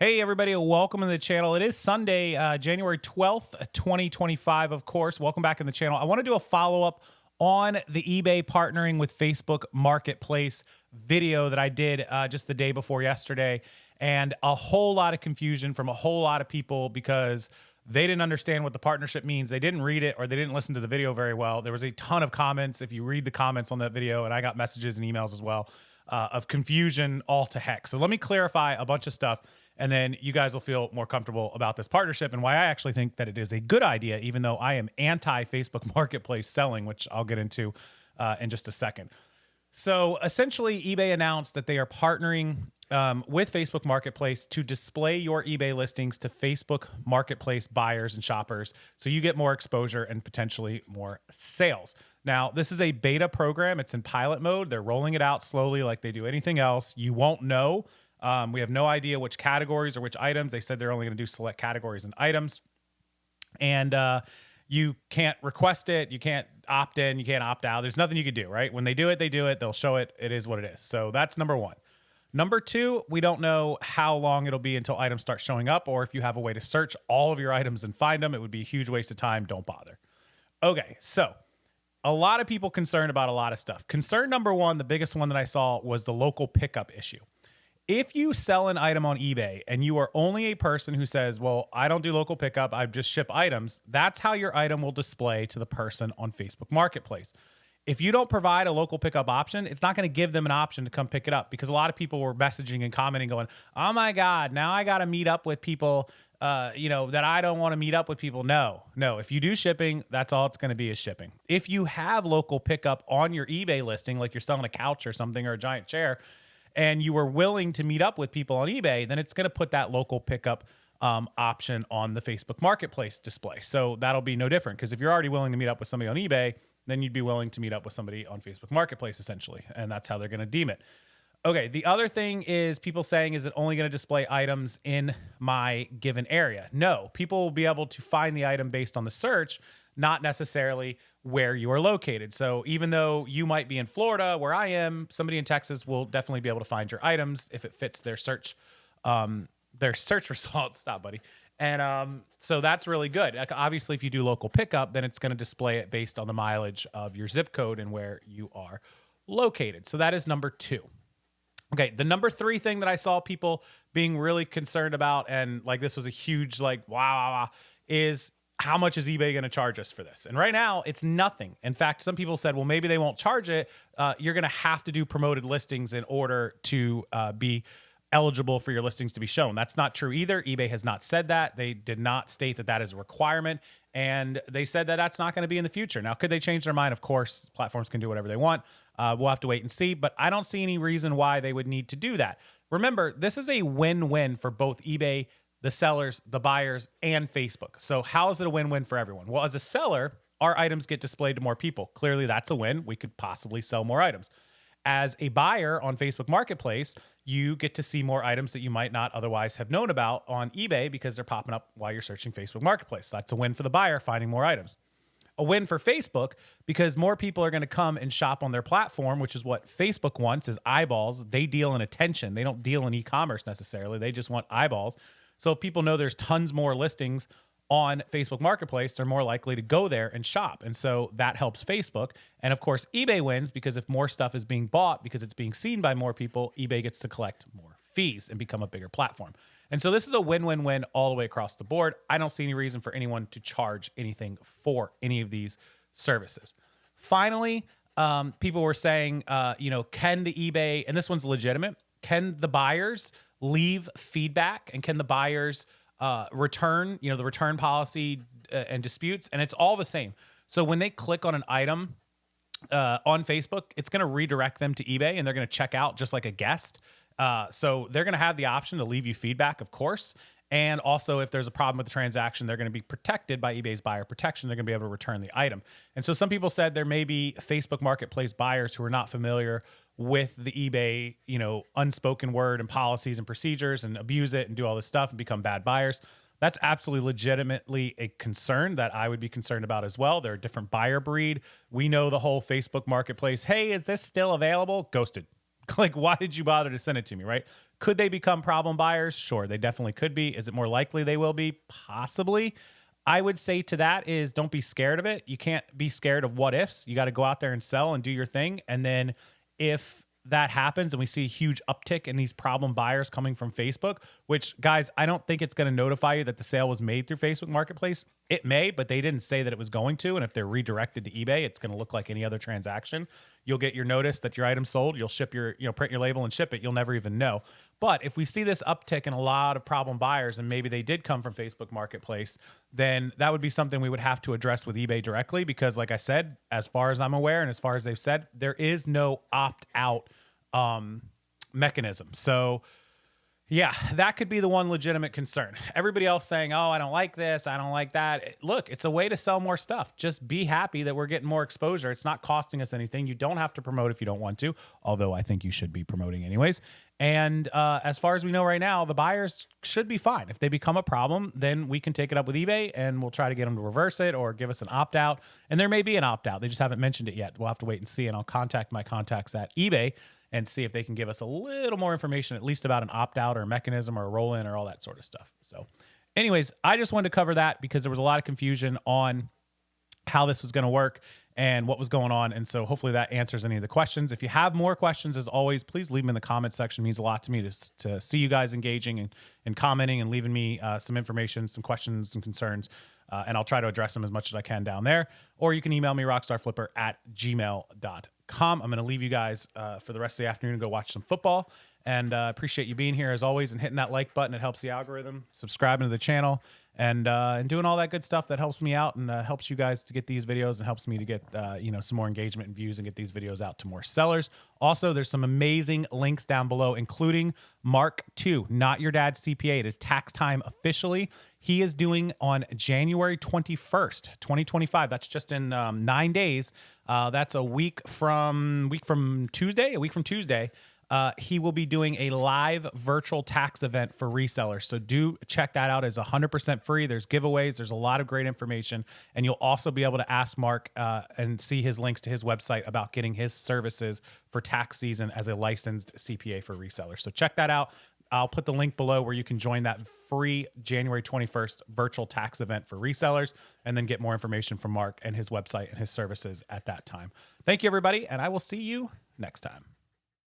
Hey, everybody, welcome to the channel. It is Sunday, January 12th, 2025, of course. Welcome back in the channel. I want to do a follow-up on the eBay partnering with Facebook Marketplace video that I did just the day before yesterday, and a whole lot of confusion from a whole lot of people because they didn't understand what the partnership means. They didn't read it or they didn't listen to the video very well. There was a ton of comments if you read the comments on that video, and I got messages and emails as well of confusion all to heck. So let me clarify a bunch of stuff, and then you guys will feel more comfortable about this partnership and why I actually think that it is a good idea, even though I am anti-Facebook Marketplace selling, which I'll get into in just a second. So essentially, eBay announced that they are partnering with Facebook Marketplace to display your eBay listings to Facebook Marketplace buyers and shoppers so you get more exposure and potentially more sales. Now, this is a beta program. It's in pilot mode. They're rolling it out slowly like they do anything else. You won't know. We have no idea which categories or which items. They said they're only going to do select categories and items. And you can't request it. You can't opt in. You can't opt out. There's nothing you can do, right? When they do it, they do it. They'll show it. It is what it is. So that's number one. Number two, we don't know how long it'll be until items start showing up, or if you have a way to search all of your items and find them. It would be a huge waste of time. Don't bother. Okay, so a lot of people concerned about a lot of stuff. Concern number one, the biggest one that I saw, was the local pickup issue. If you sell an item on eBay and you are only a person who says, well, I don't do local pickup, I just ship items, that's how your item will display to the person on Facebook Marketplace. If you don't provide a local pickup option, it's not going to give them an option to come pick it up, because a lot of people were messaging and commenting going, oh my God, now I got to meet up with people, that I don't want to meet up with people. No, if you do shipping, that's all it's going to be is shipping. If you have local pickup on your eBay listing, like you're selling a couch or something or a giant chair, and you were willing to meet up with people on eBay, then it's going to put that local pickup option on the Facebook Marketplace display. So that'll be no different, because if you're already willing to meet up with somebody on eBay, then you'd be willing to meet up with somebody on Facebook Marketplace, essentially, and that's how they're going to deem it. Okay, the other thing is people saying, is it only going to display items in my given area? No, people will be able to find the item based on the search, not necessarily where you are located. So even though you might be in Florida, where I am, somebody in Texas will definitely be able to find your items if it fits their search results. Stop, buddy. And so that's really good. Like, obviously, if you do local pickup, then it's going to display it based on the mileage of your zip code and where you are located. So that is number two. Okay, the number three thing that I saw people being really concerned about, and like this was a huge wow, is how much is eBay going to charge us for this? And right now, it's nothing. In fact, some people said, well, maybe they won't charge it. You're going to have to do promoted listings in order to be eligible for your listings to be shown. That's not true either. eBay has not said that. They did not state that that is a requirement. And they said that that's not going to be in the future. Now, could they change their mind? Of course, platforms can do whatever they want. We'll have to wait and see, but I don't see any reason why they would need to do that. Remember, this is a win-win for both eBay, the sellers, the buyers, and Facebook. So how is it a win-win for everyone? Well, as a seller, our items get displayed to more people. Clearly, that's a win. We could possibly sell more items. As a buyer on Facebook Marketplace, you get to see more items that you might not otherwise have known about on eBay because they're popping up while you're searching Facebook Marketplace. That's a win for the buyer, finding more items. A win for Facebook, because more people are going to come and shop on their platform, which is what Facebook wants, is eyeballs. They deal in attention. They don't deal in e-commerce necessarily. They just want eyeballs. So if people know there's tons more listings on Facebook Marketplace, they're more likely to go there and shop. And so that helps Facebook. And of course, eBay wins, because if more stuff is being bought because it's being seen by more people, eBay gets to collect more fees and become a bigger platform. And so this is a win-win-win all the way across the board. I don't see any reason for anyone to charge anything for any of these services. Finally, people were saying, can the eBay, and this one's legitimate, can the buyers leave feedback, and can the buyers return, the return policy and disputes? And it's all the same. So when they click on an item on Facebook, it's going to redirect them to eBay, and they're going to check out just like a guest. So they're going to have the option to leave you feedback, of course. And also, if there's a problem with the transaction, they're going to be protected by eBay's buyer protection. They're going to be able to return the item. And so some people said there may be Facebook Marketplace buyers who are not familiar with the eBay, unspoken word and policies and procedures, and abuse it and do all this stuff and become bad buyers. That's absolutely legitimately a concern that I would be concerned about as well. They're a different buyer breed. We know the whole Facebook Marketplace, hey, is this still available? Ghosted. Like, why did you bother to send it to me, right? Could they become problem buyers? Sure, they definitely could be. Is it more likely they will be? Possibly. I would say to that is don't be scared of it. You can't be scared of what ifs. You got to go out there and sell and do your thing. And then if that happens and we see a huge uptick in these problem buyers coming from Facebook, which, guys, I don't think it's going to notify you that the sale was made through Facebook Marketplace. It may, but they didn't say that it was going to. And if they're redirected to eBay, it's going to look like any other transaction. You'll get your notice that your item sold. You'll ship your, print your label and ship it. You'll never even know. But if we see this uptick in a lot of problem buyers, and maybe they did come from Facebook Marketplace, then that would be something we would have to address with eBay directly. Because like I said, as far as I'm aware, and as far as they've said, there is no opt-out mechanism. So yeah, that could be the one legitimate concern. Everybody else saying, oh, I don't like this, I don't like that. Look, it's a way to sell more stuff. Just be happy that we're getting more exposure. It's not costing us anything. You don't have to promote if you don't want to, although I think you should be promoting anyways. And as far as we know right now, the buyers should be fine. If they become a problem, then we can take it up with eBay and we'll try to get them to reverse it or give us an opt-out. And there may be an opt-out. They just haven't mentioned it yet. We'll have to wait and see, and I'll contact my contacts at eBay and see if they can give us a little more information, at least about an opt-out or a mechanism or a roll-in or all that sort of stuff. So anyways, I just wanted to cover that because there was a lot of confusion on how this was going to work and what was going on. And so hopefully that answers any of the questions. If you have more questions, as always, please leave them in the comments section. It means a lot to me to see you guys engaging and commenting and leaving me some information, some questions and concerns. And I'll try to address them as much as I can down there. Or you can email me, rockstarflipper@gmail.com. I'm going to leave you guys for the rest of the afternoon to go watch some football. And appreciate you being here as always and hitting that like button. It helps the algorithm, subscribing to the channel, and doing all that good stuff that helps me out and helps you guys to get these videos and helps me to get some more engagement and views and get these videos out to more sellers. Also, there's some amazing links down below, including Mark 2, Not Your Dad's CPA. It is tax time officially. He is doing on January 21st, 2025. That's just in 9 days. That's a week from Tuesday. He will be doing a live virtual tax event for resellers. So do check that out. It's 100% free. There's giveaways. There's a lot of great information. And you'll also be able to ask Mark and see his links to his website about getting his services for tax season as a licensed CPA for resellers. So check that out. I'll put the link below where you can join that free January 21st virtual tax event for resellers and then get more information from Mark and his website and his services at that time. Thank you, everybody, and I will see you next time.